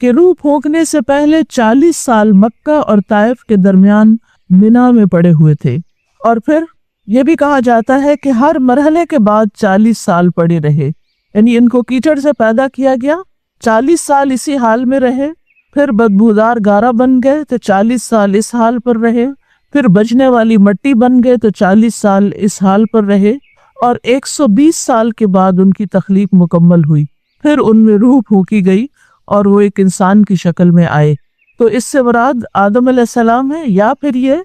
کہ روح پھونکنے سے پہلے 40 سال مکہ اور طائف کے درمیان منا میں پڑے ہوئے تھے، اور پھر یہ بھی کہا جاتا ہے کہ ہر مرحلے کے بعد 40 سال پڑے رہے، یعنی ان کو کیچڑ سے پیدا کیا گیا، 40 سال اسی حال میں رہے، پھر بدبودار گارا بن گئے تو 40 سال اس حال پر رہے، پھر بجنے والی مٹی بن گئے تو 40 سال اس حال پر رہے، اور 120 سال کے بعد ان کی تخلیق مکمل ہوئی، پھر ان میں روح پھونکی گئی اور وہ ایک انسان کی شکل میں آئے۔ تو اس سے مراد آدم علیہ السلام ہے، یا پھر یہ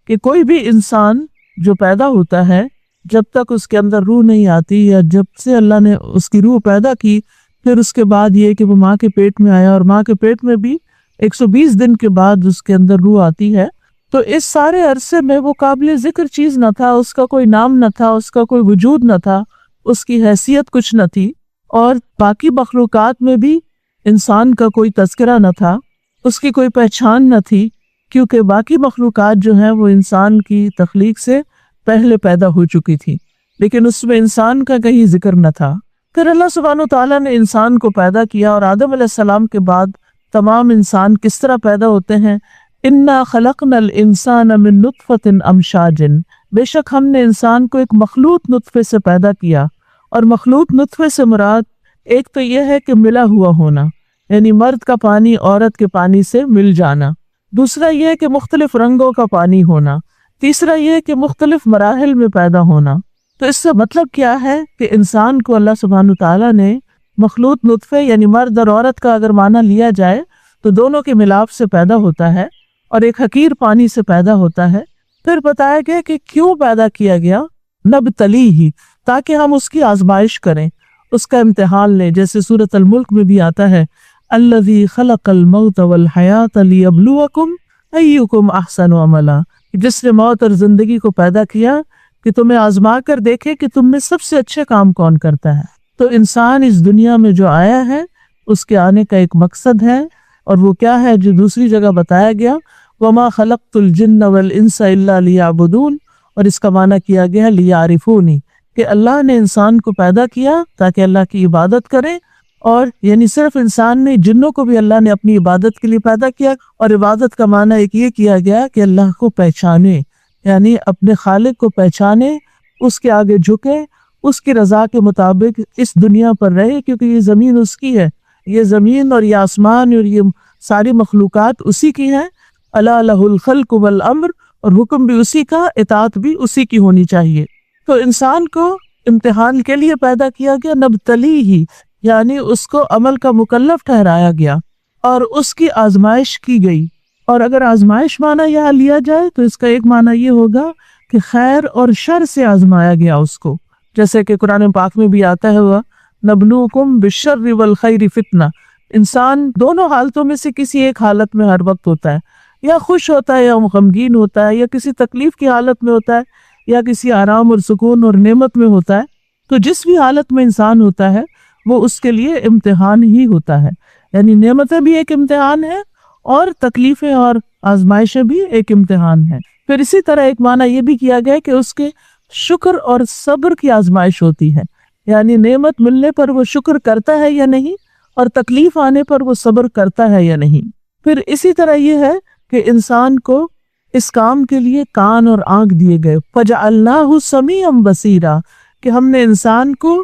کہ کوئی بھی انسان جو پیدا ہوتا ہے جب تک اس کے اندر روح نہیں آتی، یا جب سے اللہ نے اس کی روح پیدا کی، پھر اس کے بعد یہ کہ وہ ماں کے پیٹ میں آیا، اور ماں کے پیٹ میں بھی 120 دن کے بعد اس کے اندر روح آتی ہے، تو اس سارے عرصے میں وہ قابل ذکر چیز نہ تھا، اس کا کوئی نام نہ تھا، اس کا کوئی وجود نہ تھا، اس کی حیثیت کچھ نہ تھی، اور باقی مخلوقات میں بھی انسان کا کوئی تذکرہ نہ تھا، اس کی کوئی پہچان نہ تھی، کیونکہ باقی مخلوقات جو ہیں وہ انسان کی تخلیق سے پہلے پیدا ہو چکی تھی، لیکن اس میں انسان کا کہیں ذکر نہ تھا۔ پھر اللہ سبحانہ وتعالیٰ نے انسان کو پیدا کیا، اور آدم علیہ السلام کے بعد تمام انسان کس طرح پیدا ہوتے ہیں؟ اِنَّا خَلَقْنَا الْإِنسَانَ مِن نُطْفَةٍ أَمْشَاجٍ، بے شک ہم نے انسان کو ایک مخلوط نطفے سے پیدا کیا، اور مخلوط نطفے سے مراد ایک تو یہ ہے کہ ملا ہوا ہونا، یعنی مرد کا پانی عورت کے پانی سے مل جانا، دوسرا یہ ہے کہ مختلف رنگوں کا پانی ہونا، تیسرا یہ ہے کہ مختلف مراحل میں پیدا ہونا۔ تو اس سے مطلب کیا ہے کہ انسان کو اللہ سبحانہ تعالیٰ نے مخلوط نطفے یعنی مرد اور عورت کا اگر معنی لیا جائے تو دونوں کے ملاپ سے پیدا ہوتا ہے، اور ایک حقیر پانی سے پیدا ہوتا ہے۔ پھر بتایا گیا کہ کیوں پیدا کیا گیا، نبتلیہ، تاکہ ہم اس کی آزمائش کریں، اس کا امتحان لیں، جیسے سورۃ الملک میں بھی آتا ہے الذی خلق الموت والحیات لیبلوکم ایکم احسن عملا، جس نے موت اور زندگی کو پیدا کیا کہ تمہیں آزما کر دیکھے کہ تم میں سب سے اچھے کام کون کرتا ہے۔ تو انسان اس دنیا میں جو آیا ہے اس کے آنے کا ایک مقصد ہے، اور وہ کیا ہے جو دوسری جگہ بتایا گیا وما خلقت الجن والانس الا لیعبدون، اور اس کا معنی کیا گیا لیعرفونی، کہ اللہ نے انسان کو پیدا کیا تاکہ اللہ کی عبادت کرے، اور یعنی صرف انسان نہیں، جنوں کو بھی اللہ نے اپنی عبادت کے لیے پیدا کیا، اور عبادت کا معنی ایک یہ کیا گیا کہ اللہ کو پہچانے، یعنی اپنے خالق کو پہچانے، اس کے آگے جھکے، اس کی رضا کے مطابق اس دنیا پر رہے، کیونکہ یہ زمین اس کی ہے، یہ زمین اور یہ آسمان اور یہ ساری مخلوقات اسی کی ہیں، الا لہ الخلق والامر، اور حکم بھی اسی کا، اطاعت بھی اسی کی ہونی چاہیے۔ تو انسان کو امتحان کے لیے پیدا کیا گیا، نبتلیہ، یعنی اس کو عمل کا مکلف ٹھہرایا گیا اور اس کی آزمائش کی گئی۔ اور اگر آزمائش معنی یہاں لیا جائے تو اس کا ایک معنی یہ ہوگا کہ خیر اور شر سے آزمایا گیا اس کو، جیسے کہ قرآن پاک میں بھی آتا ہے ہوا نبلوکم بالشر والخیر فتنہ، انسان دونوں حالتوں میں سے کسی ایک حالت میں ہر وقت ہوتا ہے، یا خوش ہوتا ہے یا غمگین ہوتا ہے، یا کسی تکلیف کی حالت میں ہوتا ہے یا کسی آرام اور سکون اور نعمت میں ہوتا ہے۔ تو جس بھی حالت میں انسان ہوتا ہے وہ اس کے لیے امتحان ہی ہوتا ہے، یعنی نعمتیں بھی ایک امتحان ہے اور تکلیفیں اور آزمائشیں بھی ایک امتحان ہیں۔ پھر اسی طرح ایک معنی یہ بھی کیا گیا کہ اس کے شکر اور صبر کی آزمائش ہوتی ہے، یعنی نعمت ملنے پر وہ شکر کرتا ہے یا نہیں، اور تکلیف آنے پر وہ صبر کرتا ہے یا نہیں۔ پھر اسی طرح یہ ہے کہ انسان کو اس کام کے لیے کان اور آنکھ دیے گئے، فَجَعَلْنَاهُ سَمِيعًا بَصِيرًا، کہ ہم نے انسان کو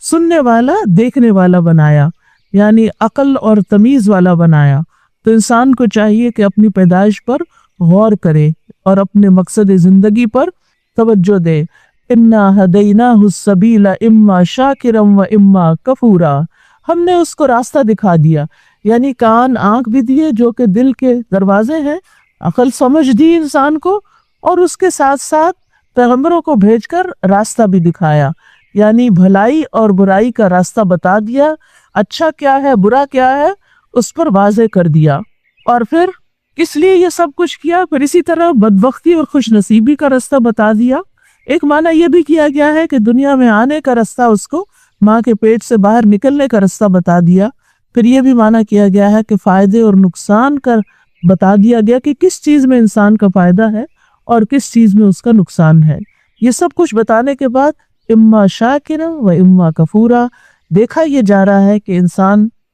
سننے والا دیکھنے والا بنایا، یعنی عقل اور تمیز والا بنایا۔ تو انسان کو چاہیے کہ اپنی پیدائش پر غور کرے اور اپنے مقصد زندگی پر توجہ دے۔ اِنَّا هَدَيْنَاهُ السَّبِيلَ إِمَّا شَاكِرًا وَإِمَّا كَفُورًا، ہم نے اس کو راستہ دکھا دیا، یعنی کان آنکھ بھی دیے جو کہ دل کے دروازے ہیں، عقل سمجھ دی انسان کو، اور اس کے ساتھ ساتھ پیغمبروں کو بھیج کر راستہ بھی دکھایا، یعنی بھلائی اور برائی کا راستہ بتا دیا، اچھا کیا ہے برا کیا ہے اس پر واضح کر دیا۔ اور پھر کس لیے یہ سب کچھ کیا؟ پھر اسی طرح بدبختی اور خوش نصیبی کا راستہ بتا دیا۔ ایک معنی یہ بھی کیا گیا ہے کہ دنیا میں آنے کا راستہ، اس کو ماں کے پیٹ سے باہر نکلنے کا راستہ بتا دیا۔ پھر یہ بھی معنی کیا گیا ہے کہ فائدے اور نقصان کا بتا دیا گیا کہ کس چیز میں انسان کا فائدہ ہے اور کس چیز میں اس کا نقصان ہے۔ یہ سب کچھ بتانے کے بعد اما شاکرا و اما کفورا، دیکھا یہ جا رہا ہے کہ انسان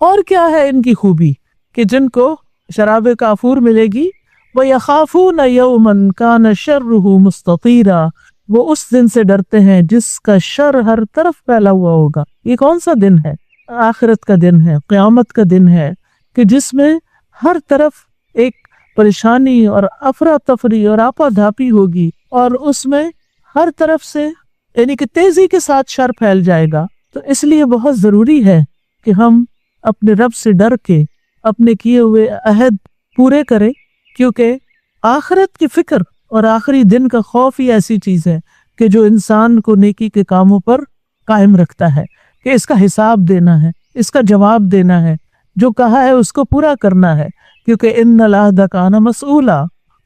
اور کیا ہے ان کی خوبی کہ جن کو شراب کافور ملے گی، وَيَخَافُونَ يَوْمًا كَانَ شَرُّهُ مُسْتَطِيرًا، وہ اس دن سے ڈرتے ہیں جس کا شر ہر طرف پھیلا ہوا ہوگا۔ یہ کون سا دن ہے؟ آخرت کا دن ہے، قیامت کا دن ہے، کہ جس میں ہر طرف ایک پریشانی اور افراتفری اور آپا دھاپی ہوگی، اور اس میں ہر طرف سے یعنی کہ تیزی کے ساتھ شر پھیل جائے گا۔ تو اس لیے بہت ضروری ہے کہ ہم اپنے رب سے ڈر کے اپنے کیے ہوئے عہد پورے کریں، کیونکہ آخرت کی فکر اور آخری دن کا خوف ہی ایسی چیز ہے کہ جو انسان کو نیکی کے کاموں پر قائم رکھتا ہے، کہ اس کا حساب دینا ہے، اس کا جواب دینا ہے، جو کہا ہے اس کو پورا کرنا ہے، کیونکہ ان العہد کان مسئولا۔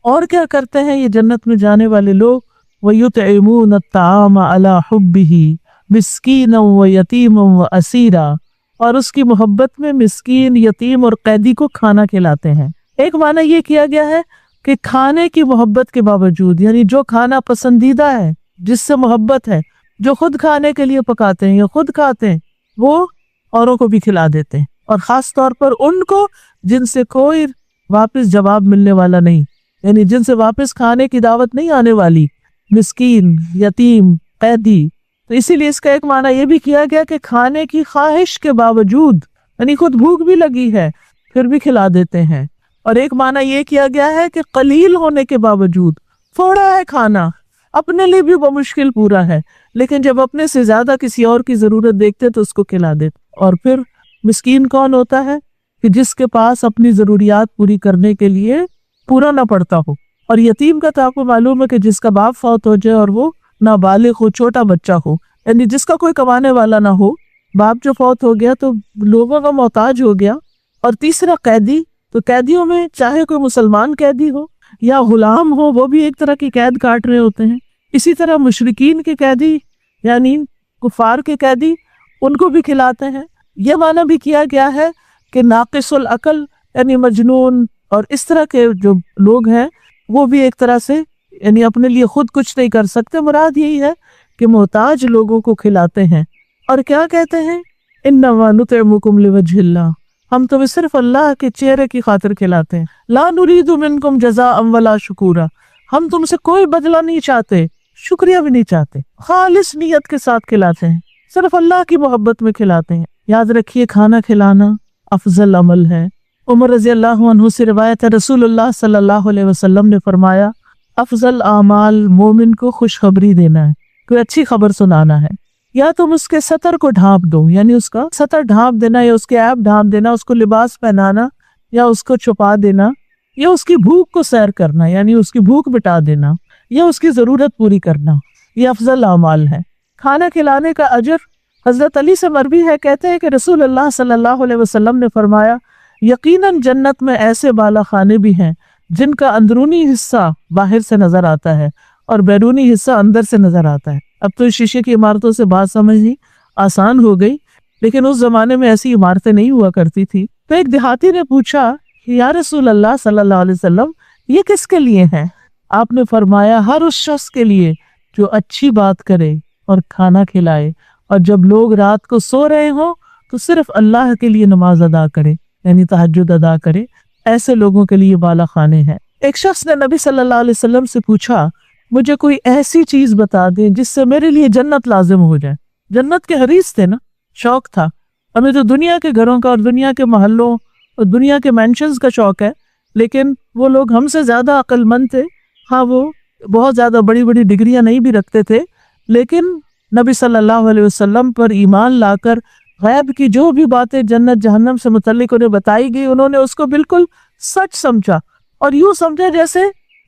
اور کیا کرتے ہیں یہ جنت میں جانے والے لوگ؟ وَيُطْعِمُونَ الطَّعَامَ عَلَى حُبِّهِ مِسْكِينًا وَيَتِيمًا وَأَسِيرًا، اور اس کی محبت میں مسکین، یتیم اور قیدی کو کھانا کھلاتے ہیں۔ ایک معنی یہ کیا گیا ہے کہ کھانے کی محبت کے باوجود، یعنی جو کھانا پسندیدہ ہے، جس سے محبت ہے، جو خود کھانے کے لیے پکاتے ہیں یا خود کھاتے ہیں، وہ اوروں کو بھی کھلا دیتے ہیں، اور خاص طور پر ان کو جن سے کوئی واپس جواب ملنے والا نہیں، یعنی جن سے واپس کھانے کی دعوت نہیں آنے والی، مسکین، یتیم، قیدی۔ تو اسی لیے اس کا ایک معنی یہ بھی کیا گیا کہ کھانے کی خواہش کے باوجود، یعنی خود بھوک بھی لگی ہے پھر بھی کھلا دیتے ہیں۔ اور ایک معنی یہ کیا گیا ہے کہ قلیل ہونے کے باوجود، تھوڑا ہے کھانا، اپنے لیے بھی بمشکل پورا ہے، لیکن جب اپنے سے زیادہ کسی اور کی ضرورت دیکھتے تو اس کو کھلا دیتے۔ اور پھر مسکین کون ہوتا ہے؟ کہ جس کے پاس اپنی ضروریات پوری کرنے کے لیے پورا نہ پڑتا ہو۔ اور یتیم کا تو آپ کو معلوم ہے کہ جس کا باپ فوت ہو جائے اور وہ نابالغ ہو، چھوٹا بچہ ہو، یعنی جس کا کوئی کمانے والا نہ ہو، باپ جو فوت ہو گیا تو لوگوں کا محتاج ہو گیا۔ اور تیسرا قیدی، تو قیدیوں میں چاہے کوئی مسلمان قیدی ہو یا غلام ہو، وہ بھی ایک طرح کی قید کاٹ رہے ہوتے ہیں۔ اسی طرح مشرکین کے قیدی یعنی کفار کے قیدی، ان کو بھی کھلاتے ہیں۔ یہ معنی بھی کیا گیا ہے کہ ناقص العقل یعنی مجنون اور اس طرح کے جو لوگ ہیں وہ بھی ایک طرح سے یعنی اپنے لیے خود کچھ نہیں کر سکتے، مراد یہی ہے کہ محتاج لوگوں کو کھلاتے ہیں۔ اور کیا کہتے ہیں؟ انما نطعمکم لوجہ اللہ، ہم تمہیں صرف اللہ کے چہرے کی خاطر کھلاتے ہیں۔ لا نرید منکم جزاء ولا شکورا، ہم تم سے کوئی بدلہ نہیں چاہتے، شکریہ بھی نہیں چاہتے، خالص نیت کے ساتھ کھلاتے ہیں، صرف اللہ کی محبت میں کھلاتے ہیں۔ یاد رکھیے کھانا کھلانا افضل عمل ہے۔ عمر رضی اللہ عنہ سے روایت ہے، رسول اللہ صلی اللہ علیہ وسلم نے فرمایا، افضل اعمال مومن کو خوشخبری دینا ہے، کوئی اچھی خبر سنانا ہے، یا تم اس کے سطر کو ڈھانپ دو، یعنی اس کا سطر ڈھانپ دینا یا اس کے عیب ڈھانپ دینا، اس کو لباس پہنانا یا اس کو چھپا دینا، یا اس کی بھوک کو سیر کرنا یعنی اس کی بھوک مٹا دینا، یا اس کی ضرورت پوری کرنا، یہ افضل اعمال ہے۔ کھانا کھلانے کا اجر حضرت علی سے مروی ہے، کہتے ہیں کہ رسول اللہ صلی اللہ علیہ وسلم نے فرمایا، یقیناً جنت میں ایسے بالا خانے بھی ہیں جن کا اندرونی حصہ باہر سے نظر آتا ہے اور بیرونی حصہ اندر سے نظر آتا ہے۔ اب تو شیشے کی عمارتوں سے بات سمجھنی آسان ہو گئی، لیکن اس زمانے میں ایسی عمارتیں نہیں ہوا کرتی تھی۔ تو ایک دیہاتی نے پوچھا کہ یا رسول اللہ صلی اللہ علیہ وسلم، یہ کس کے لیے ہیں؟ آپ نے فرمایا، ہر اس شخص کے لیے جو اچھی بات کرے اور کھانا کھلائے، اور جب لوگ رات کو سو رہے ہوں تو صرف اللہ کے لیے نماز ادا کرے یعنی تہجد ادا کرے، ایسے لوگوں کے لیے بالا خانے ہیں۔ ایک شخص نے نبی صلی اللہ علیہ وسلم سے پوچھا، مجھے کوئی ایسی چیز بتا دیں جس سے میرے لیے جنت لازم ہو جائے۔ جنت کے حریص تھے نا، شوق تھا۔ ہمیں تو دنیا کے گھروں کا اور دنیا کے محلوں اور دنیا کے مینشنز کا شوق ہے، لیکن وہ لوگ ہم سے زیادہ عقل مند تھے۔ ہاں، وہ بہت زیادہ بڑی بڑی ڈگریاں نہیں بھی رکھتے تھے، لیکن نبی صلی اللہ علیہ وسلم پر ایمان لا کر غیب کی جو بھی باتیں جنت جہنم سے متعلق انہیں بتائی گئی، انہوں نے اس کو بالکل سچ سمجھا، اور یوں سمجھا جیسے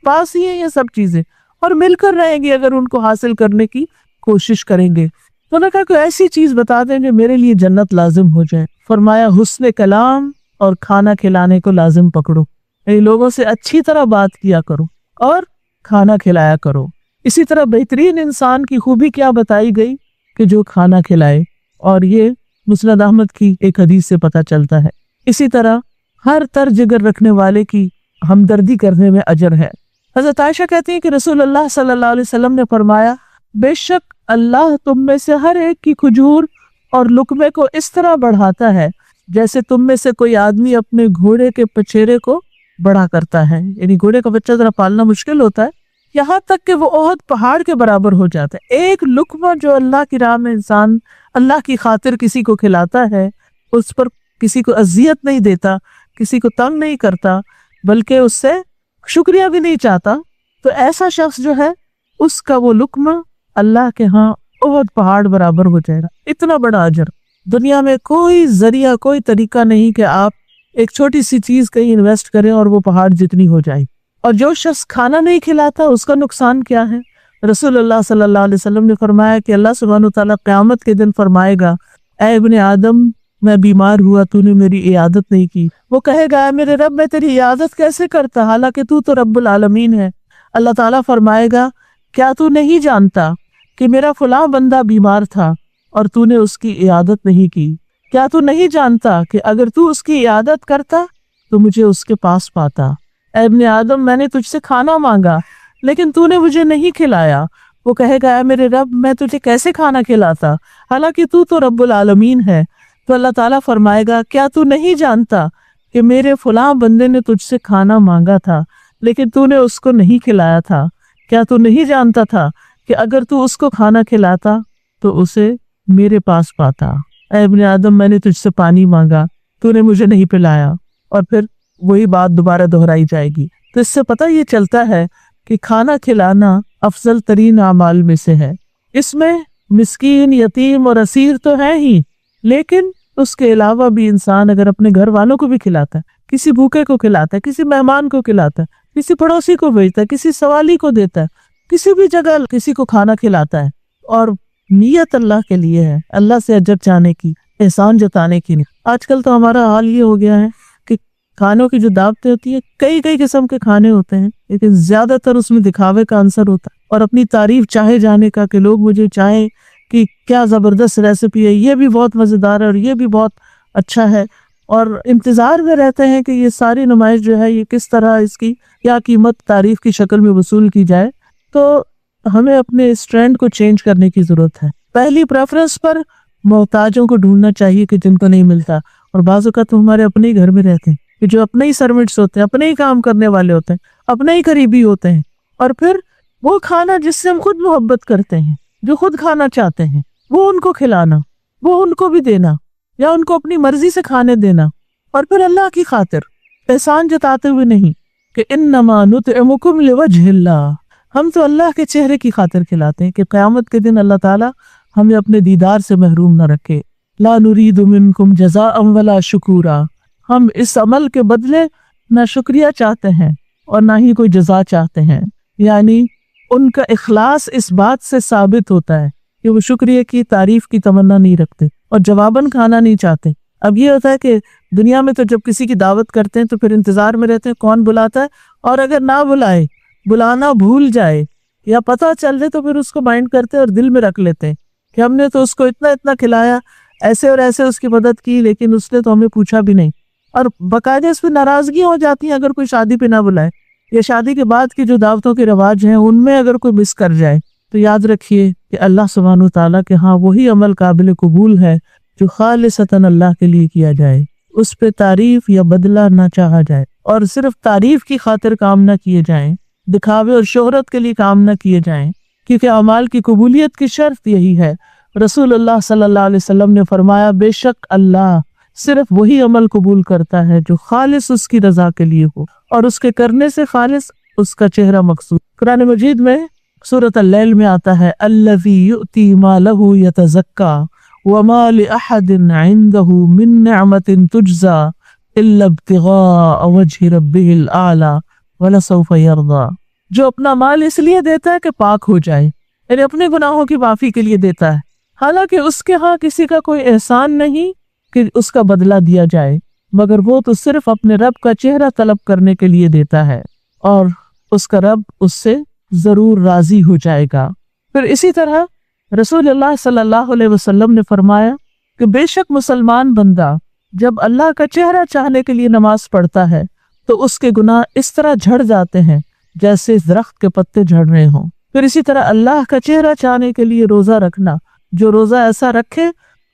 پاس ہی ہیں یہ سب چیزیں، اور مل کر رہیں گے اگر ان کو حاصل کرنے کی کوشش کریں گے۔ تو انہوں نے کہا کوئی ایسی چیز بتا دیں جو میرے لیے جنت لازم ہو جائے۔ فرمایا، حسن کلام اور کھانا کھلانے کو لازم پکڑو، یعنی لوگوں سے اچھی طرح بات کیا کرو اور کھانا کھلایا کرو۔ اسی طرح بہترین انسان کی خوبی کیا بتائی گئی کہ جو کھانا کھلائے، اور یہ مسند احمد کی ایک حدیث سے پتہ چلتا ہے۔ اسی طرح ہر تر جگر رکھنے والے کی ہمدردی کرنے میں اجر ہے۔ حضرت عائشہ کہتی ہیں کہ رسول اللہ صلی اللہ علیہ وسلم نے فرمایا، بے شک اللہ تم میں سے ہر ایک کی کھجور اور لقمے کو اس طرح بڑھاتا ہے جیسے تم میں سے کوئی آدمی اپنے گھوڑے کے پچیرے کو بڑا کرتا ہے، یعنی گھوڑے کا بچہ ذرا پالنا مشکل ہوتا ہے، یہاں تک کہ وہ احد پہاڑ کے برابر ہو جاتا ہے۔ ایک لقمہ جو اللہ کی راہ میں انسان اللہ کی خاطر کسی کو کھلاتا ہے، اس پر کسی کو اذیت نہیں دیتا، کسی کو تنگ نہیں کرتا، بلکہ اس سے شکریہ بھی نہیں چاہتا، تو ایسا شخص جو ہے اس کا وہ لقمہ اللہ کے ہاں احد پہاڑ برابر ہو جائے گا۔ اتنا بڑا اجر۔ دنیا میں کوئی ذریعہ، کوئی طریقہ نہیں کہ آپ ایک چھوٹی سی چیز کہیں انویسٹ کریں اور وہ پہاڑ جتنی ہو جائے۔ اور جو شخص کھانا نہیں کھلاتا اس کا نقصان کیا ہے؟ رسول اللہ صلی اللہ علیہ وسلم نے فرمایا کہ اللہ سبحانہ وتعالیٰ قیامت کے دن فرمائے گا، اے ابن آدم میں بیمار ہوا، تو نے میری عیادت نہیں کی۔ وہ کہے گا، اے میرے رب میں تیری عیادت کیسے کرتا حالانکہ تو رب العالمین ہے۔ اللہ تعالیٰ فرمائے گا، کیا تو نہیں جانتا کہ میرا فلاں بندہ بیمار تھا اور تو نے اس کی عیادت نہیں کی؟ کیا تو نہیں جانتا کہ اگر تو اس کی عیادت کرتا تو مجھے اس کے پاس پاتا؟ اے ابن آدم میں نے تجھ سے کھانا مانگا لیکن تو نے مجھے نہیں کھلایا۔ وہ کہے گا، اے میرے رب میں تجھے کیسے کھانا کھلاتا حالانکہ تو رب العالمین ہے۔ تو اللہ تعالیٰ فرمائے گا، کیا تو نہیں جانتا کہ میرے فلاں بندے نے تجھ سے کھانا مانگا تھا لیکن تو نے اس کو نہیں کھلایا تھا؟ کیا تو نہیں جانتا تھا کہ اگر تو اس کو کھانا کھلاتا تو اسے میرے پاس پاتا؟ اے ابن آدم میں نے تجھ سے پانی مانگا، تو نے مجھے نہیں پلایا، اور پھر وہی بات دوبارہ دہرائی جائے گی۔ تو اس سے پتہ یہ چلتا ہے کہ کھانا کھلانا افضل ترین اعمال میں سے ہے۔ اس میں مسکین، یتیم اور اسیر تو ہے ہی، لیکن اس کے علاوہ بھی انسان اگر اپنے گھر والوں کو بھی کھلاتا ہے، کسی بھوکے کو کھلاتا ہے، کسی مہمان کو کھلاتا ہے، کسی پڑوسی کو بھیجتا ہے، کسی سوالی کو دیتا ہے، کسی بھی جگہ کسی کو کھانا کھلاتا ہے، اور نیت اللہ کے لیے ہے، اللہ سے اجر چاہنے کی، احسان جتانے کی نہیں۔ آج کل تو ہمارا حال یہ ہو گیا ہے کہ کھانوں کی جو دعوتیں ہوتی ہیں، کئی قسم کے کھانے ہوتے ہیں، لیکن زیادہ تر اس میں دکھاوے کا عنصر ہوتا ہے اور اپنی تعریف چاہے جانے کا، کہ لوگ مجھے چاہیں کہ کیا زبردست ریسیپی ہے، یہ بھی بہت مزیدار ہے اور یہ بھی بہت اچھا ہے، اور انتظار میں رہتے ہیں کہ یہ ساری نمائش جو ہے یہ کس طرح اس کی کیا قیمت تعریف کی شکل میں وصول کی جائے۔ تو ہمیں اپنے اس ٹرینڈ کو چینج کرنے کی ضرورت ہے۔ پہلی پریفرنس پر محتاجوں کو ڈھونڈنا چاہیے کہ جن کو نہیں ملتا، اور بعض اوقات تو ہمارے اپنے ہی گھر میں رہتے ہیں کہ جو اپنے ہی سروینٹس ہوتے ہیں، اپنے ہی کام کرنے والے ہوتے ہیں، اپنے ہی قریبی ہوتے ہیں، اور پھر وہ کھانا جس سے ہم خود محبت کرتے ہیں، جو خود کھانا چاہتے ہیں، وہ ان کو کھلانا، وہ ان کو بھی دینا، یا ان کو اپنی مرضی سے کھانے دینا، اور پھر اللہ کی خاطر احسان جتاتے ہوئے نہیں کہ انما نطعمکم لوجہ اللہ، ہم تو اللہ کے چہرے کی خاطر کھلاتے ہیں کہ قیامت کے دن اللہ تعالیٰ ہمیں اپنے دیدار سے محروم نہ رکھے۔ لا نرید منکم جزاء ولا شکورا، ہم اس عمل کے بدلے نہ شکریہ چاہتے ہیں اور نہ ہی کوئی جزا چاہتے ہیں۔ یعنی ان کا اخلاص اس بات سے ثابت ہوتا ہے کہ وہ شکریہ کی، تعریف کی تمنا نہیں رکھتے اور جواباً کھانا نہیں چاہتے۔ اب یہ ہوتا ہے کہ دنیا میں تو جب کسی کی دعوت کرتے ہیں تو پھر انتظار میں رہتے ہیں کون بلاتا ہے، اور اگر نہ بلائے، بلانا بھول جائے یا پتہ چل جائے تو پھر اس کو مائنڈ کرتے اور دل میں رکھ لیتے ہیں کہ ہم نے تو اس کو اتنا کھلایا، ایسے اور ایسے اس کی مدد کی، لیکن اس نے تو ہمیں پوچھا بھی نہیں، اور باقاعدہ اس پہ ناراضگیاں ہو جاتی ہیں اگر کوئی شادی پہ نہ بلائے، یا شادی کے بعد کی جو دعوتوں کے رواج ہیں ان میں اگر کوئی مس کر جائے، تو یاد رکھیے کہ اللہ سبحانہ وتعالیٰ کے ہاں وہی عمل قابل قبول ہے جو خالصتاً اللہ کے لیے کیا جائے، اس پہ تعریف یا بدلہ نہ چاہا جائے، اور صرف تعریف کی خاطر کام نہ کیے جائیں، دکھاوے اور شہرت کے لیے کام نہ کیے جائیں، کیونکہ اعمال کی قبولیت کی شرط یہی ہے۔ رسول اللہ صلی اللہ علیہ وسلم نے فرمایا، بے شک اللہ صرف وہی عمل قبول کرتا ہے جو خالص اس کی رضا کے لیے ہو، اور اس کے کرنے سے خالص اس کا چہرہ مقصود۔ قرآن مجید میں سورۃ اللیل میں آتا ہے، الذی یؤتی مالہ یتزکیٰ وما لأحد عنده من نعمت تجزا الا ابتغاء وجہ ربہ الاعلی ولسوف یرضی، جو اپنا مال اس لیے دیتا ہے کہ پاک ہو جائے، یعنی اپنے گناہوں کی معافی کے لیے دیتا ہے، حالانکہ اس کے ہاں کسی کا کوئی احسان نہیں کہ اس کا بدلہ دیا جائے، مگر وہ تو صرف اپنے رب کا چہرہ طلب کرنے کے لیے دیتا ہے، اور اس کا رب اس سے ضرور راضی ہو جائے گا۔ پھر اسی طرح رسول اللہ صلی اللہ علیہ وسلم نے فرمایا کہ بے شک مسلمان بندہ جب اللہ کا چہرہ چاہنے کے لیے نماز پڑھتا ہے تو اس کے گناہ اس طرح جھڑ جاتے ہیں جیسے درخت کے پتے جھڑ رہے ہوں۔ پھر اسی طرح اللہ کا چہرہ چاہنے کے لیے روزہ رکھنا، جو روزہ ایسا رکھے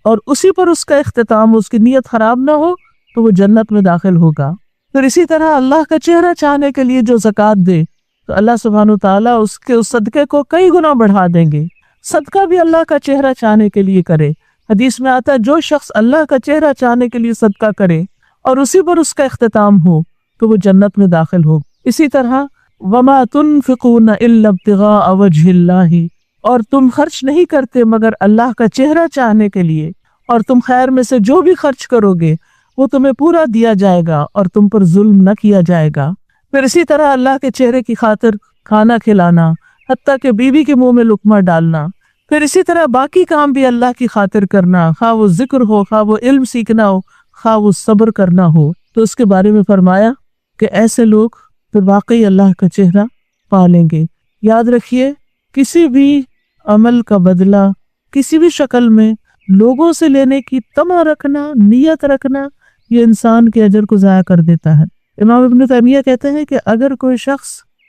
اور اسی پر اس کا اختتام، اس کی نیت خراب نہ ہو تو وہ جنت میں داخل ہوگا۔ پھر اسی طرح اللہ کا چہرہ چاہنے کے لیے جو زکوٰۃ دے تو اللہ سبحانہ وتعالیٰ اس کے اس صدقے کو کئی گنا بڑھا دیں گے۔ صدقہ بھی اللہ کا چہرہ چاہنے کے لیے کرے، حدیث میں آتا ہے جو شخص اللہ کا چہرہ چاہنے کے لیے صدقہ کرے اور اسی پر اس کا اختتام ہو تو وہ جنت میں داخل ہو۔ اسی طرح وَمَا تُنْفِقُونَ إِلَّا ابْتِغَاءَ وَجْهِ اللَّهِ، اور تم خرچ نہیں کرتے مگر اللہ کا چہرہ چاہنے کے لیے، اور تم خیر میں سے جو بھی خرچ کرو گے وہ تمہیں پورا دیا جائے گا اور تم پر ظلم نہ کیا جائے گا۔ پھر اسی طرح اللہ کے چہرے کی خاطر کھانا کھلانا، حتیٰ کہ بیوی کے منہ میں لقمہ ڈالنا۔ پھر اسی طرح باقی کام بھی اللہ کی خاطر کرنا، خواہ وہ ذکر ہو، خواہ وہ علم سیکھنا ہو، خواہ وہ صبر کرنا ہو۔ تو اس کے بارے میں فرمایا کہ ایسے لوگ پھر واقعی اللہ کا چہرہ پا لیں گے۔ یاد رکھیے کسی بھی عمل کا بدلہ کسی بھی شکل میں لوگوں سے لینے کی طمع رکھنا، نیت رکھنا، یہ انسان کے اجر کو ضائع کر دیتا ہے۔ امام ابن تیمیہ کہتے ہیں کہ اگر کوئی شخص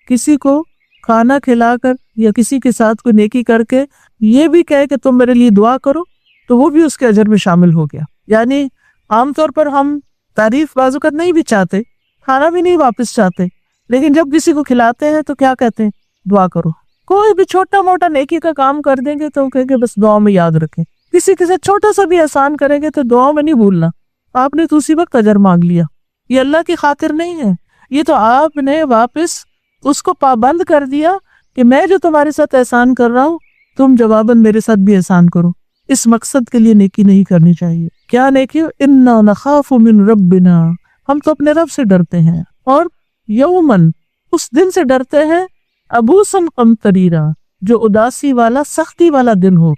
کسی کو کھانا کھلا کر یا کسی کے ساتھ کوئی نیکی کر کے یہ بھی کہے کہ تم میرے لیے دعا کرو تو وہ بھی اس کے اجر میں شامل ہو گیا۔ یعنی عام طور پر ہم تعریف بعض اوقات نہیں بھی چاہتے، کھانا بھی نہیں واپس چاہتے، لیکن جب کسی کو کھلاتے ہیں تو کیا کہتے ہیں؟ دعا کرو۔ کوئی بھی چھوٹا موٹا نیکی کا کام کر دیں گے تو کہیں گے بس دعاؤں میں یاد رکھیں۔ کسی کے ساتھ چھوٹا سا بھی احسان کریں گے تو دعاؤں میں نہیں بھولنا، آپ نے تو اسی وقت اجر مانگ لیا۔ یہ اللہ کی خاطر نہیں ہے، یہ تو آپ نے واپس اس کو پابند کر دیا کہ میں جو تمہارے ساتھ احسان کر رہا ہوں تم جواباً میرے ساتھ بھی احسان کرو۔ اس مقصد کے لیے نیکی نہیں کرنی چاہیے۔ کیا نیکی؟ انا نخاف من ربنا، ہم تو اپنے رب سے ڈرتے ہیں، اور یومن، اس دن سے ڈرتے ہیں، ابوسن قمطریرا، جو اداسی والا، سختی والا دن ہو۔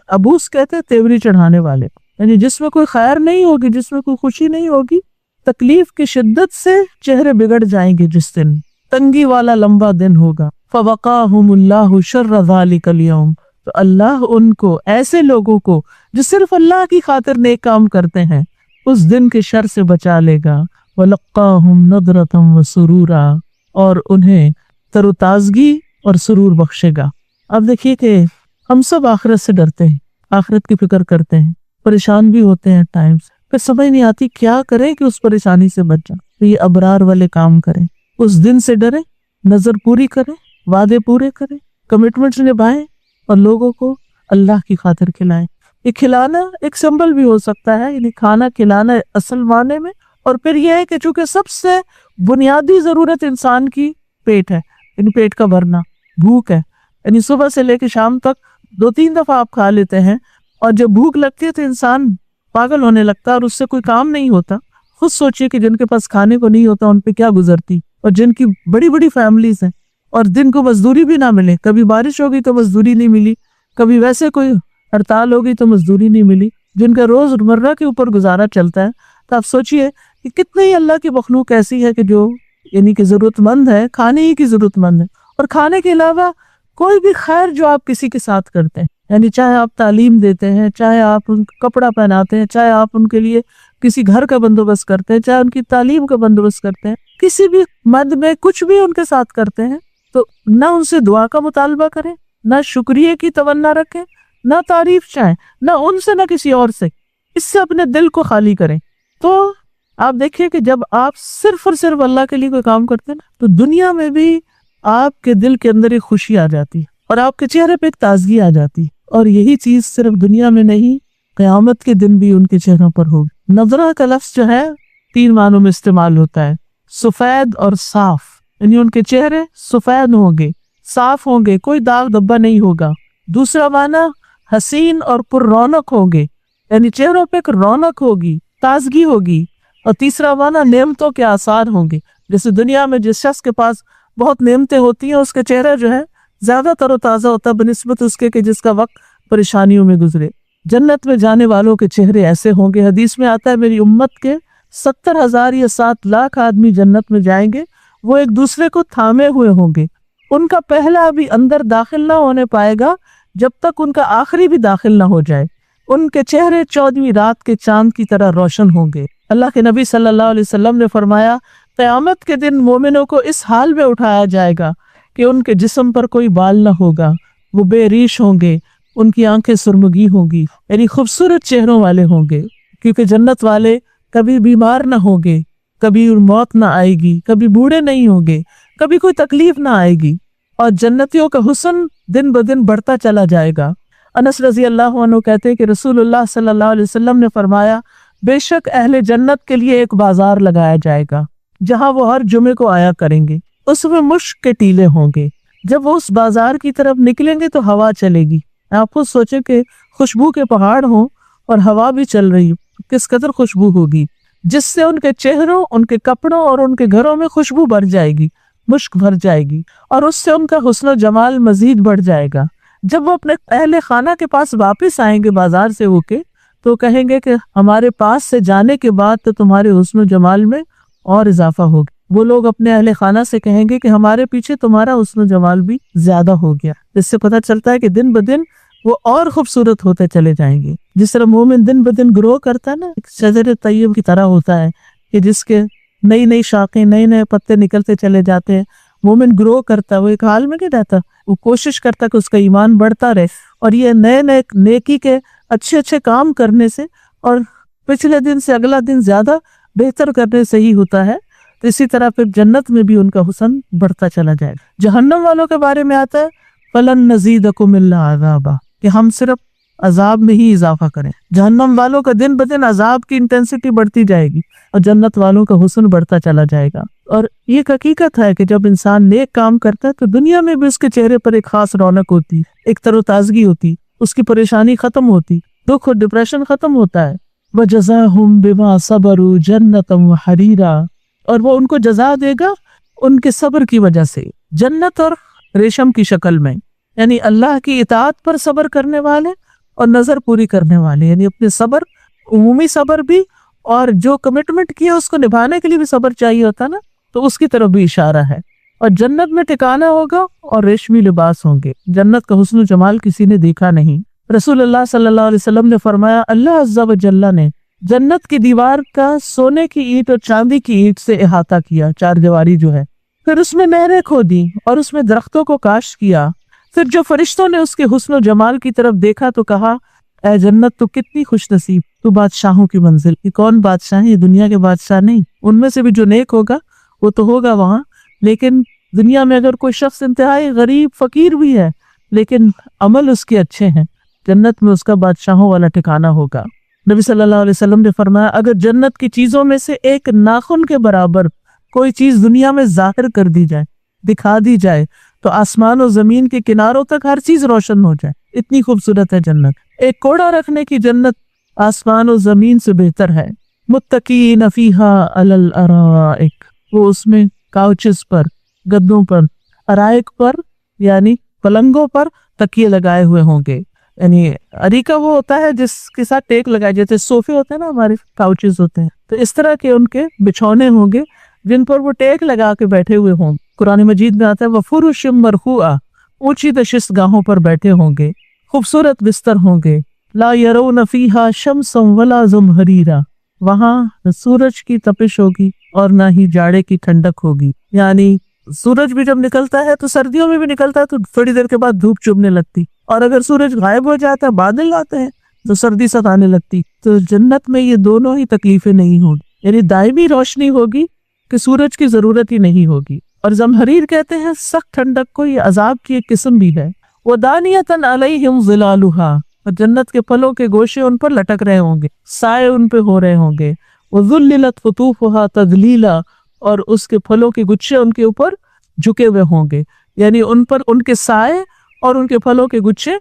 ابوس کہتے ہیں تیوری چڑھانے والے، یعنی جس میں کوئی خیر نہیں ہوگی، جس میں کوئی خوشی نہیں ہوگی، تکلیف کی شدت سے چہرے بگڑ جائیں گے جس دن، تنگی والا لمبا دن ہوگا۔ فوقاہم اللہ شر ذالک اليوم، تو اللہ ان کو، ایسے لوگوں کو جو صرف اللہ کی خاطر نیک کام کرتے ہیں، اس دن کے شر سے بچا لے گا۔ وَلَقَّاهُمْ نَضْرَةً وَسُرُورًا، اور انہیں تر و تازگی اور سرور بخشے گا۔ اب دیکھیے کہ ہم سب آخرت سے ڈرتے ہیں، آخرت کی فکر کرتے ہیں، پریشان بھی ہوتے ہیں ٹائمز، پھر سمجھ نہیں آتی کیا کریں کہ اس پریشانی سے بچ جائیں۔ تو یہ ابرار والے کام کریں، اس دن سے ڈریں، نظر پوری کریں، وعدے پورے کریں، کمٹمنٹس نبھائیں، اور لوگوں کو اللہ کی خاطر کھلائیں۔ یہ کھلانا ایک سمبل بھی ہو سکتا ہے، یعنی کھانا کھلانا اصل معنی میں، اور پھر یہ ہے کہ چونکہ سب سے بنیادی ضرورت انسان کی پیٹ ہے، یعنی پیٹ کا بھرنا، بھوک ہے، یعنی صبح سے لے کے شام تک 2-3 دفعہ آپ کھا لیتے ہیں، اور جب بھوک لگتی ہے تو انسان پاگل ہونے لگتا ہے اور اس سے کوئی کام نہیں ہوتا۔ خود سوچئے کہ جن کے پاس کھانے کو نہیں ہوتا ان پہ کیا گزرتی، اور جن کی بڑی بڑی فیملیز ہیں اور دن کو مزدوری بھی نہ ملے، کبھی بارش ہوگی تو مزدوری نہیں ملی، کبھی ویسے کوئی ہڑتال ہوگی تو مزدوری نہیں ملی، جن کا روز مرہ کے اوپر گزارا چلتا ہے۔ تو آپ سوچئے کہ کتنے ہی اللہ کی مخلوق ایسی ہے کہ جو یعنی کہ ضرورت مند ہے، کھانے ہی کی ضرورت مند ہے، اور کھانے کے علاوہ کوئی بھی خیر جو آپ کسی کے ساتھ کرتے ہیں، یعنی چاہے آپ تعلیم دیتے ہیں، چاہے آپ ان کو کپڑا پہناتے ہیں، چاہے آپ ان کے لیے کسی گھر کا بندوبست کرتے ہیں، چاہے ان کی تعلیم کا بندوبست کرتے ہیں، کسی بھی مد میں کچھ بھی ان کے ساتھ کرتے ہیں، تو نہ ان سے دعا کا مطالبہ کریں، نہ شکریہ کی تمنا رکھیں، نہ تعریف چاہیں، نہ ان سے نہ کسی اور سے، اس سے اپنے دل کو خالی کریں۔ تو آپ دیکھیے کہ جب آپ صرف اور صرف اللہ کے لیے کوئی کام کرتے ہیں تو دنیا میں بھی آپ کے دل کے اندر ایک خوشی آ جاتی ہے، اور آپ کے چہرے پہ ایک تازگی آ جاتی ہے، اور یہی چیز صرف دنیا میں نہیں، قیامت کے دن بھی ان کے چہروں پر ہوگی۔ نظرہ کا لفظ جو ہے 3 معنوں میں استعمال ہوتا ہے، سفید اور صاف، یعنی ان کے چہرے سفید ہوں گے، صاف ہوں گے، کوئی داغ دھبا نہیں ہوگا۔ دوسرا معنی حسین اور پر رونق ہوں گے، یعنی چہروں پہ ایک رونق ہوگی، تازگی ہوگی۔ اور تیسرا معنی نعمتوں کے آثار ہوں گے، جیسے دنیا میں جس شخص کے پاس بہت نعمتیں ہوتی ہیں اس کا چہرہ جو ہے زیادہ تر و تازہ ہوتا ہے بنسبت اس کے کہ جس کا وقت پریشانیوں میں گزرے۔ جنت میں جانے والوں کے چہرے ایسے ہوں گے، حدیث میں آتا ہے میری امت کے 70,000 یا 7 لاکھ آدمی جنت میں جائیں گے، وہ ایک دوسرے کو تھامے ہوئے ہوں گے، ان کا پہلا بھی اندر داخل نہ ہونے پائے گا جب تک ان کا آخری بھی داخل نہ ہو جائے، ان کے چہرے 14ویں رات کے چاند کی طرح روشن ہوں گے۔ اللہ کے نبی صلی اللہ علیہ وسلم نے فرمایا قیامت کے دن مومنوں کو اس حال میں اٹھایا جائے گا کہ ان کے جسم پر کوئی بال نہ ہوگا، وہ بے ریش ہوں گے، ان کی آنکھیں سرمگی ہوں گی، یعنی خوبصورت چہروں والے ہوں گے، کیونکہ جنت والے کبھی بیمار نہ ہوں گے، کبھی موت نہ آئے گی، کبھی بوڑھے نہیں ہوں گے، کبھی کوئی تکلیف نہ آئے گی، اور جنتیوں کا حسن دن بدن بڑھتا چلا جائے گا۔ انس رضی اللہ عنہ کہتے ہیں کہ رسول اللہ صلی اللہ علیہ وسلم نے فرمایا، بے شک اہل جنت کے لیے ایک بازار لگایا جائے گا جہاں وہ ہر جمعے کو آیا کریں گے، اس میں مشک کے ٹیلے ہوں گے، جب وہ اس بازار کی طرف نکلیں گے تو ہوا چلے گی۔ آپ خود سوچیں کہ خوشبو کے پہاڑ ہوں اور ہوا بھی چل رہی، کس قدر خوشبو ہوگی، جس سے ان کے چہروں، ان کے کپڑوں اور ان کے گھروں میں خوشبو بھر جائے گی، مشک بھر جائے گی، اور اس سے ان کا حسن و جمال مزید بڑھ جائے گا۔ جب وہ اپنے اہل خانہ کے پاس واپس آئیں گے بازار سے ہو کے، تو کہیں گے کہ ہمارے پاس سے جانے کے بعد تو تمہارے حسن و جمال میں اور اضافہ ہوگا۔ وہ لوگ اپنے اہل خانہ سے کہیں گے کہ ہمارے پیچھے تمہارا حسن و جمال بھی زیادہ ہو گیا۔ اس سے پتہ چلتا ہے کہ دن بدن وہ اور خوبصورت ہوتے چلے جائیں گے۔ جس طرح مومن دن بدن گرو کرتا ہے نا، ایک شجر طیب کی طرح ہوتا ہے کہ جس کے نئی نئی شاخیں، نئے نئے پتے نکلتے چلے جاتے ہیں۔ مومن گرو کرتا ہے، وہ ایک حال میں نہیں رہتا، وہ کوشش کرتا کہ اس کا ایمان بڑھتا رہے، اور یہ نئے نئے نیکی کے اچھے اچھے کام کرنے سے اور پچھلے دن سے اگلا دن زیادہ بہتر کرنے سے ہی ہوتا ہے۔ تو اسی طرح پھر جنت میں بھی ان کا حسن بڑھتا چلا جائے گا۔ جہنم والوں کے بارے میں آتا ہے فَلَن نَزِيدَكُمْ إِلَّا عَذَابًا، کہ ہم صرف عذاب میں ہی اضافہ کریں۔ جہنم والوں کا دن بدن عذاب کی انٹینسٹی بڑھتی جائے گی اور جنت والوں کا حسن بڑھتا چلا جائے گا۔ اور یہ ایک حقیقت ہے کہ جب انسان نیک کام کرتا ہے تو دنیا میں بھی اس کے چہرے پر ایک خاص رونق ہوتی ہے، ایک تر و تازگی ہوتی، اس کی پریشانی ختم ہوتی، دکھ اور ڈپریشن ختم ہوتا ہے۔ وَجَزَاهُمْ بِمَا صَبَرُوا جَنَّةً وَحَرِيرًا، اور وہ ان کو جزا دے گا ان کے صبر کی وجہ سے، جنت اور ریشم کی شکل میں، یعنی اللہ کی اطاعت پر صبر کرنے والے اور نظر پوری کرنے والے، یعنی اپنے صبر، عمومی صبر بھی، اور جو کمٹمنٹ کیا اس کو نبھانے کے لیے بھی صبر چاہیے ہوتا نا، تو اس کی طرف بھی اشارہ ہے۔ اور جنت میں ٹھکانہ ہوگا اور ریشمی لباس ہوں گے۔ جنت کا حسن و جمال کسی نے دیکھا نہیں۔ رسول اللہ صلی اللہ علیہ وسلم نے فرمایا، اللہ عز و جل نے جنت کی دیوار کا سونے کی اینٹ اور چاندی کی اینٹ سے احاطہ کیا، چار دیواری جو ہے، پھر اس میں نہریں کھودی اور اس میں درختوں کو کاشت کیا۔ پھر جو فرشتوں نے اس کے حسن و جمال کی طرف دیکھا تو کہا، اے جنت تو کتنی خوش نصیب، تو بادشاہوں کی منزل۔ یہ کون بادشاہ ہے؟ یہ دنیا کے بادشاہ نہیں، ان میں سے بھی جو نیک ہوگا وہ تو ہوگا وہاں، لیکن دنیا میں اگر کوئی شخص انتہائی غریب فقیر بھی ہے لیکن عمل اس کے اچھے ہیں، جنت میں اس کا بادشاہوں والا ٹھکانہ ہوگا۔ نبی صلی اللہ علیہ وسلم نے فرمایا، اگر جنت کی چیزوں میں سے ایک ناخن کے برابر کوئی چیز دنیا میں ظاہر کر دی جائے، دکھا دی جائے، تو آسمان و زمین کے کناروں تک ہر چیز روشن ہو جائے، اتنی خوبصورت ہے جنت۔ ایک کوڑا رکھنے کی جنت آسمان و زمین سے بہتر ہے۔ متکئین فیہا علی الارائک، وہ اس میں کاؤچز پر، گدوں پر، ارائک پر یعنی پلنگوں پر تکیے لگائے ہوئے ہوں گے۔ یعنی اریکہ وہ ہوتا ہے جس کے ساتھ ٹیک لگائے، جیسے صوفے ہوتے ہیں نا، ہمارے کاؤچز ہوتے ہیں، تو اس طرح کے ان کے بچھونے ہوں گے جن پر وہ ٹیک لگا کے بیٹھے ہوئے ہوں۔ قرآن مجید میں آتا ہے وَفُرُشٍ مَرْفُوعَةٍ، اونچی نشست گاہوں پر بیٹھے ہوں گے، خوبصورت بستر ہوں گے۔ لا يرون فیہا شمسا ولا زمہریرا، وہاں سورج کی تپش ہوگی اور نہ ہی جاڑے کی ٹھنڈک ہوگی۔ یعنی سورج بھی جب نکلتا ہے تو سردیوں میں بھی نکلتا ہے تو تھوڑی دیر کے بعد دھوپ چبھنے لگتی، اور اگر سورج غائب ہو جاتا ہے، بادل آتے ہیں تو سردی ستانے لگتی۔ تو جنت میں یہ دونوں ہی تکلیفیں نہیں ہوگی، یعنی دائمی روشنی ہوگی کہ سورج کی ضرورت ہی نہیں ہوگی۔ اور زمہریر کہتے ہیں سخت ٹھنڈک کو، یہ عذاب کی ایک قسم بھی ہے۔ وَدَانِيَةً عَلَيْهِمْ ظِلَالُهَا، اور جنت کے پھلوں کے گوشے ان پر لٹک رہے ہوں گے، سائے ان پہ ہو رہے ہوں گے۔ وَذُلِّلَتْ قُطُوفُهَا تَذْلِيلًا، اور اس کے پھلوں کے گچھے ان کے اوپر جھکے ہوئے ہوں گے، یعنی ان پر ان کے سائے اور ان کے پھلوں کے گچھے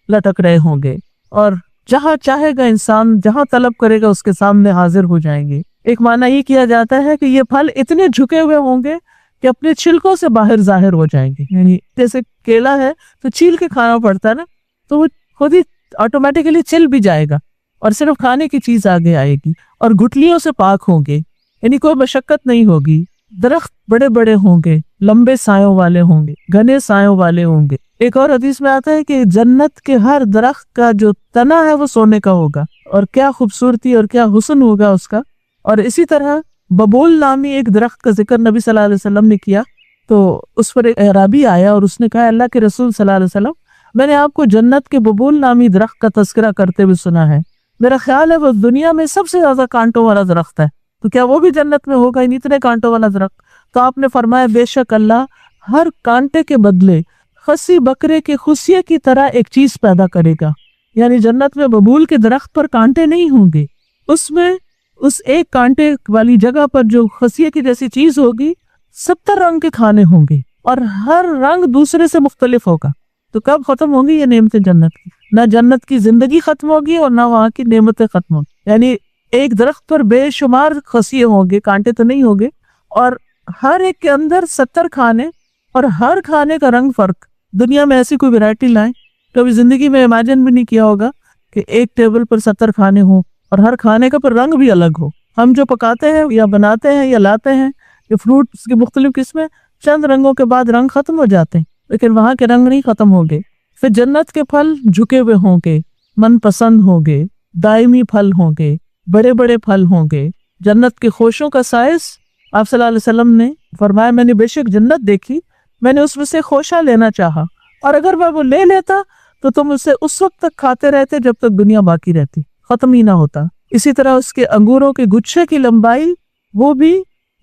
لٹک رہے ہوں گے، اور جہاں چاہے گا انسان، جہاں طلب کرے گا اس کے سامنے حاضر ہو جائیں گے۔ ایک معنی یہ کیا جاتا ہے کہ یہ پھل اتنے جھکے ہوئے ہوں گے کہ اپنے چھلکوں سے باہر ظاہر ہو جائیں گے، یعنی جیسے کیلا ہے تو چھیل کے کھانا پڑتا ہے نا، تو وہ خود ہی آٹومیٹیکلی چل بھی جائے گا اور صرف کھانے کی چیز آگے آئے گی، اور گٹلیوں سے پاک ہوں گے، یعنی کوئی مشقت نہیں ہوگی۔ درخت بڑے بڑے ہوں گے، لمبے سایوں والے ہوں گے، گھنے سایوں والے ہوں گے۔ ایک اور حدیث میں آتا ہے کہ جنت کے ہر درخت کا جو تنا ہے وہ سونے کا ہوگا، اور کیا خوبصورتی اور کیا حسن ہوگا اس کا۔ اور اسی طرح ببول نامی ایک درخت کا ذکر نبی صلی اللہ علیہ وسلم نے کیا، تو اس پر ایک اعرابی آیا اور اس نے کہا، اللہ کے رسول صلی اللہ علیہ وسلم، میں نے آپ کو جنت کے ببول نامی درخت کا تذکرہ کرتے ہوئے سنا ہے، میرا خیال ہے وہ دنیا میں سب سے زیادہ کانٹوں والا درخت ہے، تو کیا وہ بھی جنت میں ہوگا؟ اتنے کانٹوں والا درخت؟ تو آپ نے فرمایا بے شک اللہ ہر کانٹے کے بدلے خصی بکرے کے خصیے کی طرح ایک چیز پیدا کرے گا، یعنی جنت میں ببول کے درخت پر کانٹے نہیں ہوں گے، اس میں اس ایک کانٹے والی جگہ پر جو خصیے کی جیسی چیز ہوگی 70 رنگ کے کھانے ہوں گے، اور ہر رنگ دوسرے سے مختلف ہوگا۔ تو کب ختم ہوں گی یہ نعمتیں جنت کی؟ نہ جنت کی زندگی ختم ہوگی اور نہ وہاں کی نعمتیں ختم ہوگی، یعنی ایک درخت پر بے شمار خصیے ہوں گے، کانٹے تو نہیں ہوں گے، اور ہر ایک کے اندر 70 کھانے، اور ہر کھانے کا رنگ فرق۔ دنیا میں ایسی کوئی ویرائٹی لائیں، کبھی زندگی میں امیجن بھی نہیں کیا ہوگا کہ ایک ٹیبل پر 70 کھانے ہوں اور ہر کھانے کا پر رنگ بھی الگ ہو۔ ہم جو پکاتے ہیں یا بناتے ہیں یا لاتے ہیں یہ فروٹس کی مختلف قسمیں، چند رنگوں کے بعد رنگ ختم ہو جاتے ہیں، لیکن وہاں کے رنگ نہیں ختم ہوں گے۔ پھر جنت کے پھل جھکے ہوئے ہوں گے، من پسند ہوں گے، دائمی پھل ہوں گے، بڑے بڑے پھل ہوں گے۔ جنت کے خوشوں کا سائز، آپ صلی اللہ علیہ وسلم نے فرمایا میں نے بے شک جنت دیکھی، میں نے اس میں سے خوشہ لینا چاہا، اور اگر میں وہ لے لیتا تو تم اسے اس وقت تک کھاتے رہتے جب تک دنیا باقی رہتی، ختم ہی نہ ہوتا۔ اسی طرح اس کے انگوروں کے گچھے کی لمبائی، وہ بھی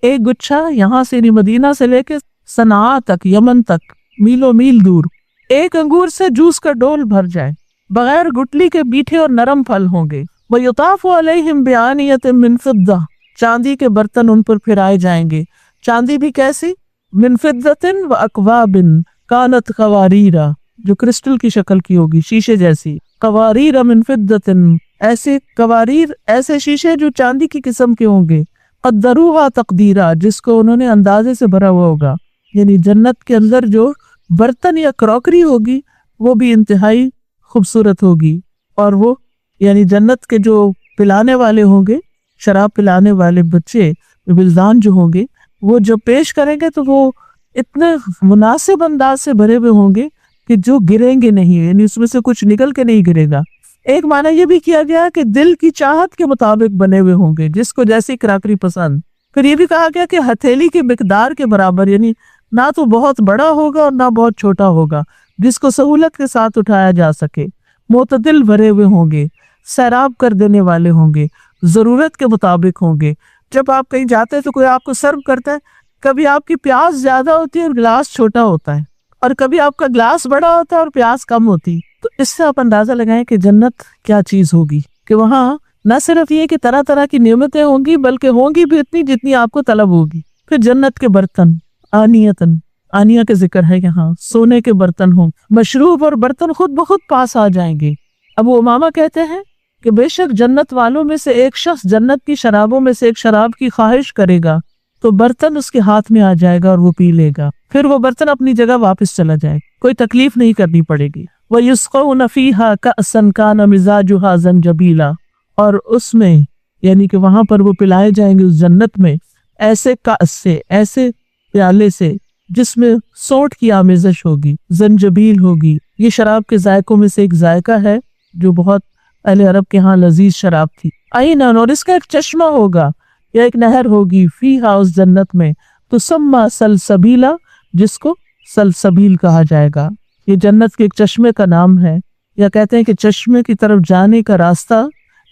ایک گچھا یہاں سے مدینہ سے لے کے صنعاء تک، یمن تک، میلوں میل دور، ایک انگور سے جوس کا ڈول بھر جائے، بغیر گٹلی کے میٹھے اور نرم پھل ہوں گے۔ وَيُطَافُ عَلَيْهِمْ بِآنِيَةٍ مِّن فِضَّةٍ، چاندی کے برتن ان پر پھرائے جائیں گے، چاندی بھی کیسی؟ مِّن فِضَّةٍ وَأَكْوَابٍ كَانَتْ قَوَارِيرَ، جو کرسٹل کی شکل کی ہوگی، شیشے جیسی، قواریر من فضة، ایسے قواریر، ایسے شیشے جو چاندی کی قسم کے ہوں گے، قدروها تقدیرا، جس کو انہوں نے اندازے سے بھرا ہوا ہوگا، یعنی جنت کے اندر جو برتن یا کراکری ہوگی وہ بھی انتہائی خوبصورت ہوگی، اور وہ یعنی جنت کے جو پلانے والے ہوں گے، شراب پلانے والے بچے بلدان جو ہوں گے، وہ جو پیش کریں گے تو وہ اتنے مناسب انداز سے بھرے ہوئے ہوں گے کہ جو گریں گے نہیں، یعنی اس میں سے کچھ نکل کے نہیں گرے گا۔ ایک معنی یہ بھی کیا گیا کہ دل کی چاہت کے مطابق بنے ہوئے ہوں گے، جس کو جیسی کراکری پسند۔ پھر یہ بھی کہا گیا کہ ہتھیلی کی مقدار کے برابر، یعنی نہ تو بہت بڑا ہوگا اور نہ بہت چھوٹا ہوگا، جس کو سہولت کے ساتھ اٹھایا جا سکے۔ معتدل بھرے ہوئے ہوں گے، سیراب کر دینے والے ہوں گے، ضرورت کے مطابق ہوں گے۔ جب آپ کہیں جاتے ہیں تو کوئی آپ کو سرو کرتا ہے، کبھی آپ کی پیاس زیادہ ہوتی ہے اور گلاس چھوٹا ہوتا ہے، اور کبھی آپ کا گلاس بڑا ہوتا ہے اور پیاس کم ہوتی، تو اس سے آپ اندازہ لگائیں کہ جنت کیا چیز ہوگی، کہ وہاں نہ صرف یہ کہ طرح طرح کی نعمتیں ہوں گی، بلکہ ہوں گی بھی اتنی جتنی آپ کو طلب ہوگی۔ پھر جنت کے برتن، آنیتن، آنیہ کا ذکر ہے یہاں، سونے کے برتن ہوں، مشروب اور برتن خود بخود پاس آ جائیں گے۔ ابو امامہ کہتے ہیں کہ بے شک جنت والوں میں سے ایک شخص جنت کی شرابوں میں سے ایک شراب کی خواہش کرے گا تو برتن اس کے ہاتھ میں آ جائے گا اور وہ پی لے گا، پھر وہ برتن اپنی جگہ واپس چلا جائے، کوئی تکلیف نہیں کرنی پڑے گی۔ وَيُسْقَوْنَ فِيهَا كَأْسًا كَانَ مِزَاجُهَا زَنْجَبِيلًا، اور اس میں یعنی کہ وہاں پر وہ پلائے جائیں گے اس جنت میں ایسے کأس سے، ایسے پیالے سے جس میں سونٹ کی آمیزش ہوگی، زنجبیل ہوگی۔ یہ شراب کے ذائقوں میں سے ایک ذائقہ ہے جو بہت اہل عرب کے ہاں لذیذ شراب تھی۔ عینن، اور اس کا ایک چشمہ ہوگا یا ایک نہر ہوگی، فیہا، اس جنت میں، تو سما سلسبیلا، جس کو سلسبیل کہا جائے گا۔ یہ جنت کے ایک چشمے کا نام ہے، یا کہتے ہیں کہ چشمے کی طرف جانے کا راستہ،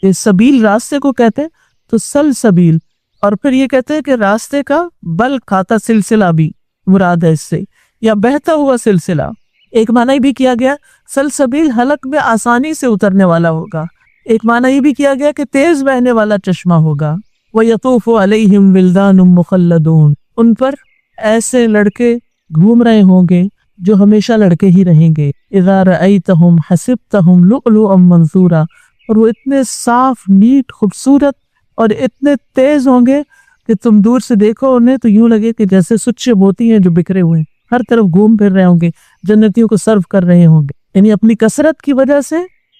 یہ سبیل راستے کو کہتے ہیں، تو سلسبیل۔ اور پھر یہ کہتے ہیں کہ راستے کا بل کھاتا سلسلہ بھی مراد ہے اس سے، یا بہتا ہوا سلسلہ۔ ایک معنی بھی کیا گیا سلسبیل حلق میں آسانی سے اترنے والا ہوگا، ایک معنی یہ بھی کیا گیا کہ تیز بہنے والا چشمہ ہوگا۔ وَيَطُوفُ عَلَيْهِمْ وِلْدَانٌ مُخَلَّدُونَ، ان پر ایسے لڑکے گھوم رہے ہوں گے جو ہمیشہ لڑکے ہی رہیں گے۔ اِذَا رَأَيْتَهُمْ حَسِبْتَهُمْ لُؤْلُؤًا مَنْثُورًا، اور وہ اتنے صاف، نیٹ، خوبصورت اور اتنے تیز ہوں گے کہ تم دور سے دیکھو انہیں تو یوں لگے کہ جیسے سچے موتی ہیں جو بکھرے ہوئے ہیں، ہر طرف گھوم پھر رہے ہوں گے، جنتیوں کو سرو کر رہے ہوں گے، یعنی اپنی کثرت کی وجہ سے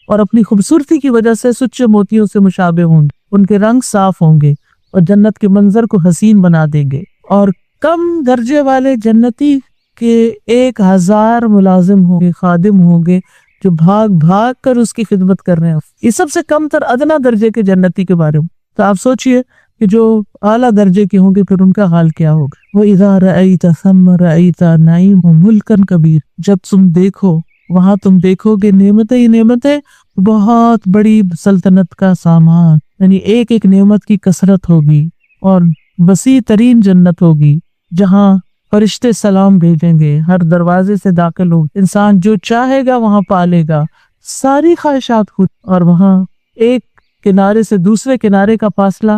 اور اپنی خوبصورتی کی وجہ سے سچے موتیوں سے مشابہ ہوں گے، ان کے رنگ صاف ہوں گے اور جنت کے منظر کو حسین بنا دیں گے۔ اور کم درجے والے جنتی کے 1000 ملازم ہوں گے، خادم ہوں گے، جو بھاگ بھاگ کر اس کی خدمت کر رہے ہوں۔ یہ سب سے کم تر ادنا درجے کے جنتی کے بارے میں، تو آپ سوچئے کہ جو اعلیٰ درجے کے ہوں گے پھر ان کا حال کیا ہوگا۔ وَإِذَا رَأَيْتَ ثَمَّ رَأَيْتَ نَعِيمًا مُلْكًا كَبِيرًا، جب تم دیکھو وہاں تم دیکھو گے نعمتیں ہی نعمتیں، بہت بڑی سلطنت کا سامان، یعنی ایک ایک نعمت کی کثرت ہوگی، اور وسیع ترین جنت ہوگی جہاں فرشتے سلام بھیجیں گے، ہر دروازے سے داخل ہو، انسان جو چاہے گا وہاں پالے گا، ساری خواہشات خود، اور وہاں ایک کنارے سے دوسرے کنارے کا فاصلہ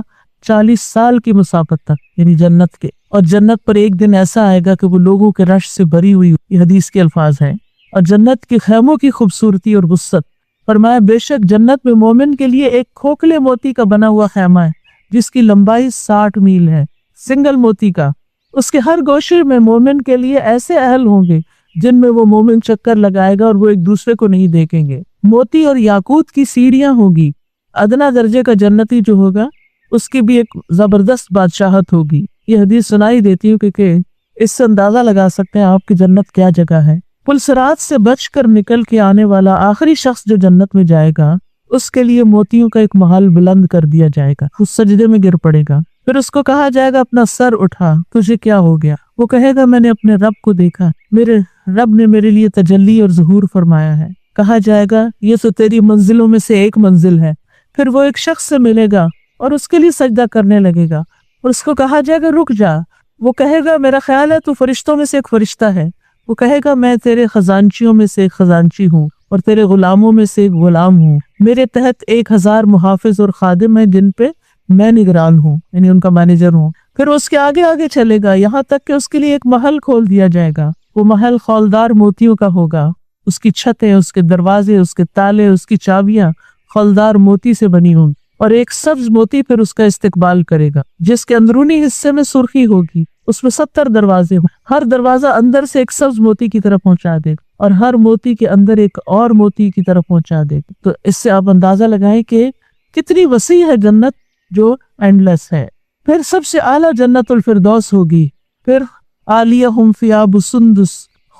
40 سال کی مسافت تک، یعنی جنت کے، اور جنت پر ایک دن ایسا آئے گا کہ وہ لوگوں کے رش سے بھری ہوئی، یہ حدیث کے الفاظ ہیں۔ اور جنت کے خیموں کی خوبصورتی اور وسعت، فرمایا بے شک جنت میں مومن کے لیے ایک کھوکھلے موتی کا بنا ہوا خیمہ ہے جس کی لمبائی 60 میل ہے، سنگل موتی کا۔ اس کے ہر گوشے میں مومن کے لیے ایسے اہل ہوں گے جن میں وہ مومن چکر لگائے گا اور وہ ایک دوسرے کو نہیں دیکھیں گے۔ موتی اور یاقوت کی سیڑھیاں ہوگی، ادنا درجے کا جنتی جو ہوگا اس کی بھی ایک زبردست بادشاہت ہوگی۔ یہ حدیث سنائی دیتی ہوں کہ اس سے اندازہ لگا سکتے ہیں آپ کی جنت کیا جگہ ہے۔ پل صراط سے بچ کر نکل کے آنے والا آخری شخص جو جنت میں جائے گا، اس کے لیے موتیوں کا ایک محل بلند کر دیا جائے گا، وہ سجدے میں گر پڑے گا، پھر اس کو کہا جائے گا اپنا سر اٹھا، تجھے کیا ہو گیا؟ وہ کہے گا میں نے اپنے رب کو دیکھا، میرے رب نے میرے لیے تجلی اور ظہور فرمایا ہے۔ کہا جائے گا یہ تو تیری منزلوں میں سے ایک منزل ہے۔ پھر وہ ایک شخص سے ملے گا اور اس کے لیے سجدہ کرنے لگے گا، اور اس کو کہا جائے گا رک جا۔ وہ کہے گا میرا خیال ہے تو فرشتوں میں سے ایک فرشتہ ہے۔ وہ کہے گا میں تیرے خزانچیوں میں سے ایک خزانچی ہوں اور تیرے غلاموں میں سے ایک غلام ہوں، میرے تحت 1000 محافظ اور خادم ہیں جن پہ میں نگران ہوں، یعنی ان کا مینیجر ہوں۔ پھر اس کے آگے آگے چلے گا یہاں تک کہ اس کے لیے ایک محل کھول دیا جائے گا، وہ محل خولدار موتیوں کا ہوگا، اس کی چھتیں، اس کے دروازے، اس کے تالے، اس کی چابیاں خولدار موتی سے بنی ہوں، اور ایک سبز موتی پھر اس کا استقبال کرے گا جس کے اندرونی حصے میں سرخی ہوگی، اس میں 70 دروازے ہوں، ہر دروازہ اندر سے ایک سبز موتی کی طرف پہنچا دے گا اور ہر موتی کے اندر ایک اور موتی کی طرف پہنچا دے گا۔ تو اس سے آپ اندازہ لگائیں کہ کتنی وسیع ہے جنت جو اینڈلیس ہے۔ پھر سب سے اعلیٰ جنت الفردوس ہوگی، پھر عالیہم ثیاب سندس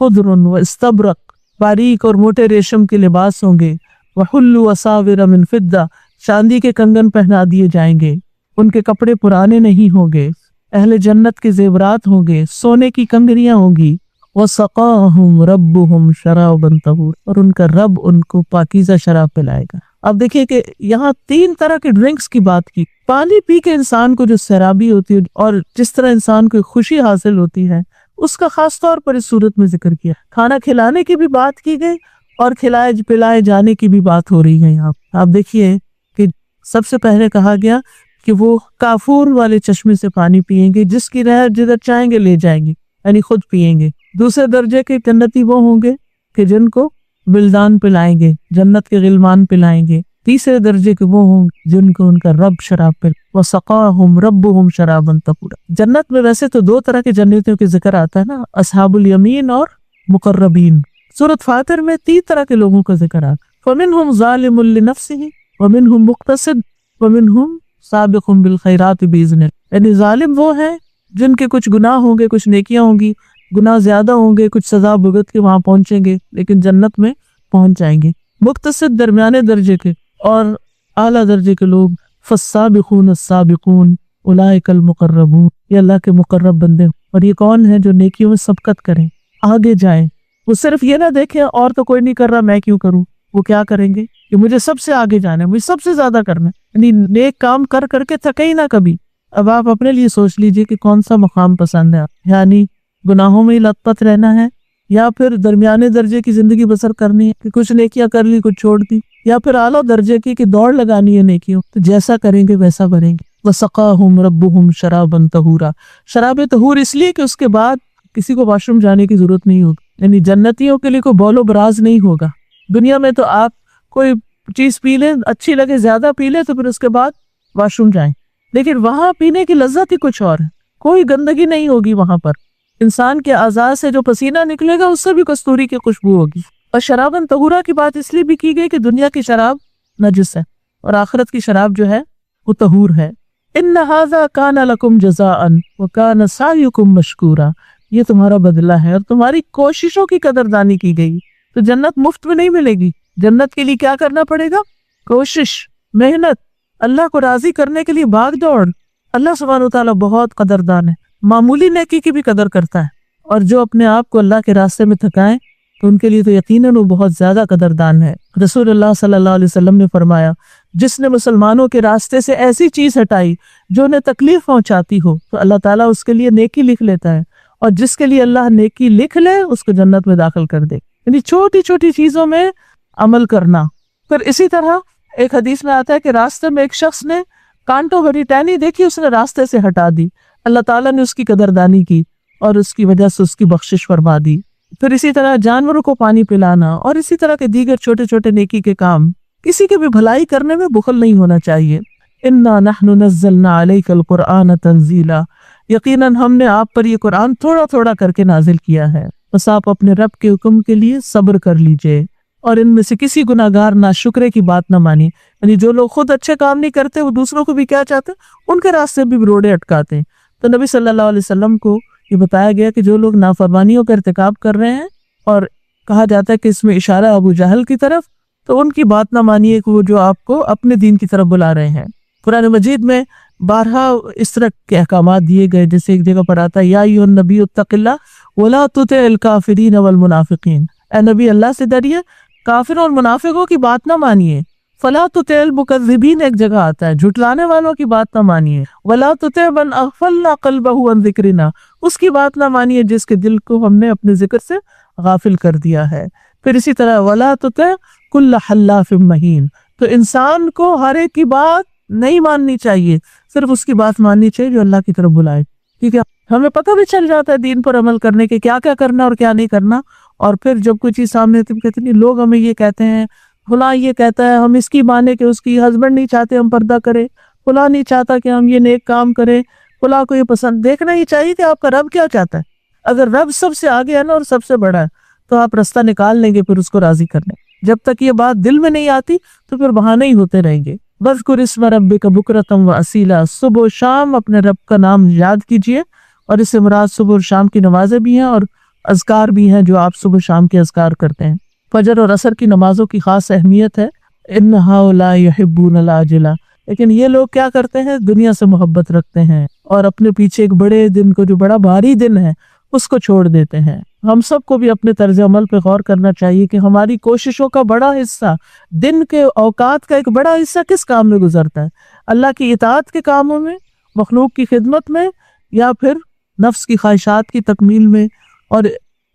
خضر و استبرق، باریک اور موٹے ریشم کے لباس ہوں گے، وحلوا اساور من فضہ، چاندی کے کنگن پہنا دیے جائیں گے، ان کے کپڑے پرانے نہیں ہوں گے، اہل جنت کے زیورات ہوں گے، سونے کی کنگریاں ہوں گی، وسقاہم ربہم شرابا طہورا، اور ان کا رب ان کو پاکیزہ شراب پلائے گا۔ اب دیکھیے کہ یہاں 3 طرح کے ڈرنکس کی بات کی، پانی پی کے انسان کو جو سیرابی ہوتی ہے اور جس طرح انسان کو خوشی حاصل ہوتی ہے اس کا خاص طور پر اس صورت میں ذکر کیا۔ کھانا کھلانے کی بھی بات کی گئی اور کھلائے پلائے جانے کی بھی بات ہو رہی ہے یہاں۔ آپ دیکھیے کہ سب سے پہلے کہا گیا کہ وہ کافور والے چشمے سے پانی پیئیں گے، جس کی رہ جدھر چاہیں گے لے جائیں گے، یعنی خود پیئیں گے۔ دوسرے درجے کے جنتی وہ ہوں گے کہ جن کو ولدان پلائیں گے، جنت کے غلمان پلائیں گے۔ تیسرے درجے کے وہ ہوں جن کو ان کا رب شراب پلائے، وَسَقَاهُمْ رَبُّهُمْ شَرَابًا طَهُورًا۔ جنت میں ویسے تو 2 طرح کے جنتیوں کے ذکر آتا ہے نا، اصحاب الیمین اور مقربین۔ سورۃ فاطر میں 3 طرح کے لوگوں کا ذکر آتا ہے، فَمِنْهُمْ ظَالِمٌ لِنَفْسِهِ وَمِنْهُمْ مُقْتَصِدٌ وَمِنْهُمْ سابق بالخیرات باذن اللہ۔ یعنی ظالم وہ ہیں جن کے کچھ گناہ ہوں گے، کچھ نیکیاں ہوں گی، گناہ زیادہ ہوں گے، کچھ سزا بھگت کے وہاں پہنچیں گے لیکن جنت میں پہنچ جائیں گے۔ مقتصد درمیانے درجے کے اور اعلیٰ درجے کے لوگ، فالسابقون السابقون اولئک المقربون، یہ اللہ کے مقرب بندے، اور یہ کون ہیں جو نیکیوں میں سبقت کریں، آگے جائیں، وہ صرف یہ نہ دیکھیں اور تو کوئی نہیں کر رہا میں کیوں کروں، وہ کیا کریں گے کہ مجھے سب سے آگے جانا ہے، مجھے سب سے زیادہ کرنا ہے، یعنی نیک کام کر کر کے تھکے ہی نہ کبھی۔ اب آپ اپنے لیے سوچ لیجئے کہ کون سا مقام پسند ہے، یعنی گناہوں میں ہی لت پت رہنا ہے، یا پھر درمیانے درجے کی زندگی بسر کرنی ہے کہ کچھ نیکیاں کر لی کچھ چھوڑ دی، یا پھر اعلیٰ درجے کی کہ دوڑ لگانی ہے نیکیوں، تو جیسا کریں گے ویسا بنیں گے۔ وَسَقَاهُمْ رَبُّهُمْ شَرَابًا طَهُورًا، شراب طہور اس لیے کہ اس کے بعد کسی کو واش روم جانے کی ضرورت نہیں ہوگی، یعنی جنتیوں کے لیے کوئی بول و براز نہیں ہوگا۔ دنیا میں تو آپ کوئی چیز پی لیں، اچھی لگے زیادہ پی لیں تو پھر اس کے بعد واش روم جائیں، لیکن وہاں پینے کی لذت ہی کچھ اور ہے، کوئی گندگی نہیں ہوگی وہاں پر، انسان کے اعضاء سے جو پسینہ نکلے گا اس سے بھی کستوری کی خوشبو ہوگی۔ اور شراباً طہورا کی بات اس لیے بھی کی گئی کہ دنیا کی شراب نجس ہے اور آخرت کی شراب جو ہے وہ طہور ہے۔ ان ھذا کان لکم جزاء وکان سعیکم مشکورا، یہ تمہارا بدلہ ہے اور تمہاری کوششوں کی قدردانی کی گئی۔ تو جنت مفت میں نہیں ملے گی، جنت کے لیے کیا کرنا پڑے گا؟ کوشش، محنت، اللہ کو راضی کرنے کے لیے بھاگ دوڑ۔ اللہ سبحانہ وتعالیٰ بہت قدردان ہے، معمولی نیکی کی بھی قدر کرتا ہے، اور جو اپنے آپ کو اللہ کے راستے میں تھکائیں ان کے لیے تو یقیناً وہ بہت زیادہ قدردان ہے۔ رسول اللہ صلی اللہ علیہ وسلم نے فرمایا جس نے مسلمانوں کے راستے سے ایسی چیز ہٹائی جو انہیں تکلیف پہنچاتی ہو تو اللہ تعالیٰ اس کے لیے نیکی لکھ لیتا ہے، اور جس کے لیے اللہ نیکی لکھ لے اس کو جنت میں داخل کر دے۔ یعنی چھوٹی چھوٹی چیزوں میں عمل کرنا۔ پھر اسی طرح ایک حدیث میں آتا ہے کہ راستے میں ایک شخص نے کانٹوں بھری ٹہنی دیکھی، اس نے راستے سے ہٹا دی، اللہ تعالیٰ نے اس کی قدردانی کی اور اس کی وجہ سے اس کی بخشش فرما دی۔ پھر اسی طرح جانوروں کو پانی پلانا اور اسی طرح کے دیگر چھوٹے چھوٹے نیکی کے کام، کسی کی بھی بھلائی کرنے میں بخل نہیں ہونا چاہیے۔ انا نحن نزلنا علیک القرآن تنزیلا، یقیناً ہم نے آپ پر یہ قرآن تھوڑا تھوڑا کر کے نازل کیا ہے، بس آپ اپنے رب کے حکم کے لیے صبر کر لیجئے اور ان میں سے کسی گناہگار ناشکرے کی بات نہ مانی۔ یعنی جو لوگ خود اچھے کام نہیں کرتے وہ دوسروں کو بھی کیا چاہتے ہیں، ان کے راستے بھی روڑے اٹکاتے ہیں۔ تو نبی صلی اللہ علیہ وسلم کو یہ بتایا گیا کہ جو لوگ نافرمانیوں کا ارتکاب کر رہے ہیں، اور کہا جاتا ہے کہ اس میں اشارہ ابو جہل کی طرف، تو ان کی بات نہ مانیے کہ وہ جو آپ کو اپنے دین کی طرف بلا رہے ہیں۔ قرآن مجید میں بارہا اس طرح کے احکامات دیے گئے، جیسے ایک جگہ پر آتا ہے یا ایھا النبی اتق اللہ ولا تطع الکافرین والمنافقین، اے نبی اللہ سے ڈریے، کافروں اور منافقوں کی بات نہ مانیے۔ فلا تطع المکذبین ایک جگہ آتا ہے، جھٹلانے والوں کی بات نہ مانیے۔ ولا تطع من اغفلنا قلبہ عن ذکرنا، اس کی بات نہ مانیے جس کے دل کو ہم نے اپنے ذکر سے غافل کر دیا ہے۔ پھر اسی طرح ولا تطع کل حلاف مہین، تو انسان کو ہر ایک کی بات نہیں ماننی چاہیے، صرف اس کی بات ماننی چاہیے جو اللہ کی طرف بلائے۔ ٹھیک ہے، ہمیں پتہ بھی چل جاتا ہے دین پر عمل کرنے کے کیا کیا کرنا اور کیا نہیں کرنا، اور پھر جب کوئی چیز سامنے تم کہتے نہیں، لوگ ہمیں یہ کہتے ہیں، فلاں یہ کہتا ہے، ہم اس کی مانے کہ اس کی ہسبینڈ نہیں چاہتے ہم پردہ کریں، فلاں نہیں چاہتا کہ ہم یہ نیک کام کریں، فلاں کو یہ پسند، دیکھنا ہی چاہیے کہ آپ کا رب کیا چاہتا ہے۔ اگر رب سب سے آگے ہے نا اور سب سے بڑا ہے تو آپ رستہ نکال لیں گے پھر اس کو راضی کرنے۔ جب تک یہ بات دل میں نہیں آتی تو پھر بہانے ہی ہوتے رہیں گے۔ وَاذْكُرِ اسْمَ رَبِّكَ بُكْرَةً وَأَصِيلًا، صبح و شام اپنے رب کا نام یاد کیجئے، اور اس سے مراد صبح اور شام کی نمازیں بھی ہیں اور اذکار بھی ہیں جو آپ صبح شام کے اذکار کرتے ہیں۔ فجر اور عصر کی نمازوں کی خاص اہمیت ہے۔ إِنَّ هَؤُلَاءِ يُحِبُّونَ الْعَاجِلَةَ، لیکن یہ لوگ کیا کرتے ہیں، دنیا سے محبت رکھتے ہیں اور اپنے پیچھے ایک بڑے دن کو، جو بڑا بھاری دن ہے، اس کو چھوڑ دیتے ہیں۔ ہم سب کو بھی اپنے طرز عمل پہ غور کرنا چاہیے کہ ہماری کوششوں کا بڑا حصہ، دن کے اوقات کا ایک بڑا حصہ کس کام میں گزرتا ہے، اللہ کی اطاعت کے کاموں میں، مخلوق کی خدمت میں، یا پھر نفس کی خواہشات کی تکمیل میں اور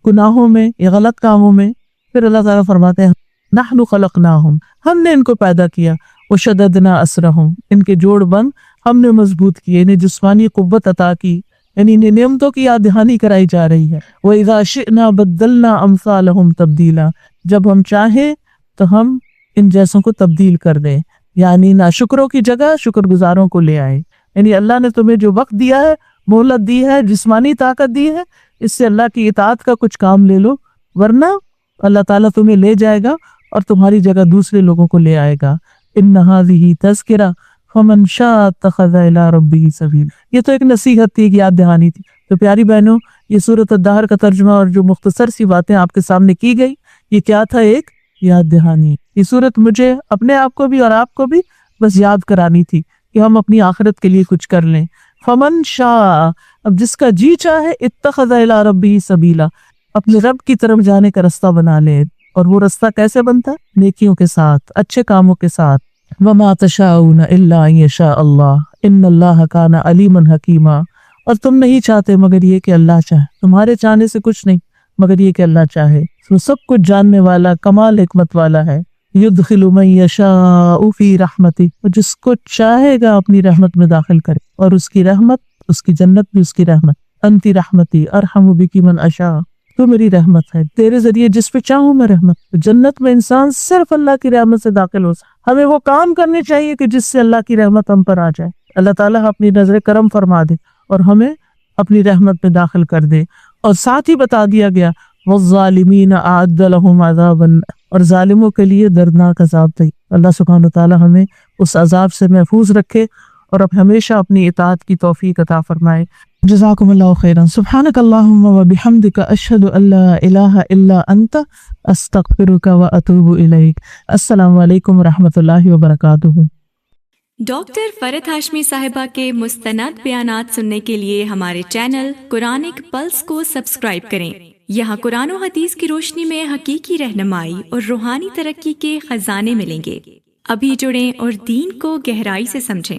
گناہوں میں یا غلط کاموں میں۔ پھر اللہ تعالیٰ فرماتے ہیں نحن خلقناہم، ہم نے ان کو پیدا کیا، وشددنا اسرہم، ان کے جوڑ بند ہم نے مضبوط کیے، انہیں جسمانی قوت عطا کی، یعنی انہیں نعمتوں کی یاد دہانی کرائی جا رہی ہے۔ وَإِذَا شِئْنَا بَدَّلْنَا أَمْثَالَهُمْ تَبْدِيلًا، جب ہم چاہیں تو ہم ان جیسوں کو تبدیل کر دیں، یعنی ناشکروں کی جگہ شکر گزاروں کو لے آئے۔ یعنی اللہ نے تمہیں جو وقت دیا ہے، مہلت دی ہے، جسمانی طاقت دی ہے، اس سے اللہ کی اطاعت کا کچھ کام لے لو، ورنہ اللہ تعالیٰ تمہیں لے جائے گا اور تمہاری جگہ دوسرے لوگوں کو لے آئے گا۔ إِنَّ هَذِهِ تَذْكِرَةٌ فَمَنْ شَاءَ اتَّخَذَ إِلَىٰ رَبِّهِ سَبِيلًا، یہ تو ایک نصیحت تھی، ایک یاد دہانی تھی۔ تو پیاری بہنوں، یہ سورۃ الدہر کا ترجمہ اور جو مختصر سی باتیں آپ کے سامنے کی گئی، یہ کیا تھا؟ ایک یاد دہانی۔ یہ سورت مجھے اپنے آپ کو بھی اور آپ کو بھی بس یاد کرانی تھی کہ ہم اپنی آخرت کے لیے کچھ کر لیں۔ فمن شاء، اب جس کا جی چاہے، اتخذ الی ربہ سبیلا، اپنے رب کی طرف جانے کا رستہ بنا لے۔ اور وہ رستہ کیسے بنتا ہے؟ نیکیوں کے ساتھ، اچھے کاموں کے ساتھ۔ وما تشاءون الا ان یشاء اللہ ان اللہ کان علیما حکیما، اور تم نہیں چاہتے مگر یہ کہ اللہ چاہے، تمہارے چاہنے سے کچھ نہیں مگر یہ کہ اللہ چاہے، وہ سب کچھ جاننے والا، کمال حکمت والا ہے۔ یدخل من یشاء فی رحمتہ، وہ جس کو چاہے گا اپنی رحمت میں داخل کرے، اور اس کی رحمت، اس کی جنت بھی اس کی رحمت۔ انتی رحمتی ارحم بک من اشاء، تو میری رحمت ہے، تیرے ذریعے جس پہ چاہوں میں رحمت۔ جنت میں انسان صرف اللہ کی رحمت سے داخل ہو سکتا۔ ہمیں وہ کام کرنے چاہیے کہ جس سے اللہ کی رحمت ہم پر آ جائے، اللہ تعالیٰ اپنی نظر کرم فرما دے اور ہمیں اپنی رحمت میں داخل کر دے۔ اور ساتھ ہی بتا دیا گیا والظالمین اعد لهم عذابا، اور ظالموں کے لیے دردناک عذاب دی۔ اللہ سبحانہ وتعالی ہمیں اس عذاب سے محفوظ رکھے اور اب ہمیشہ اپنی اطاعت کی توفیق عطا فرمائے۔ جزاکم اللہ خیرا، سبحانک اللہم و بحمدک، اشہد ان لا الہ الا انت، استغفرک و اتوب الیک۔ السلام علیکم و رحمۃ اللہ وبرکاتہ۔ ڈاکٹر فرحت ہاشمی صاحبہ کے مستند بیانات سننے کے لیے ہمارے چینل قرآنک پلس کو سبسکرائب کریں۔ یہاں قرآن و حدیث کی روشنی میں حقیقی رہنمائی اور روحانی ترقی کے خزانے ملیں گے۔ ابھی جڑیں اور دین کو گہرائی سے سمجھیں۔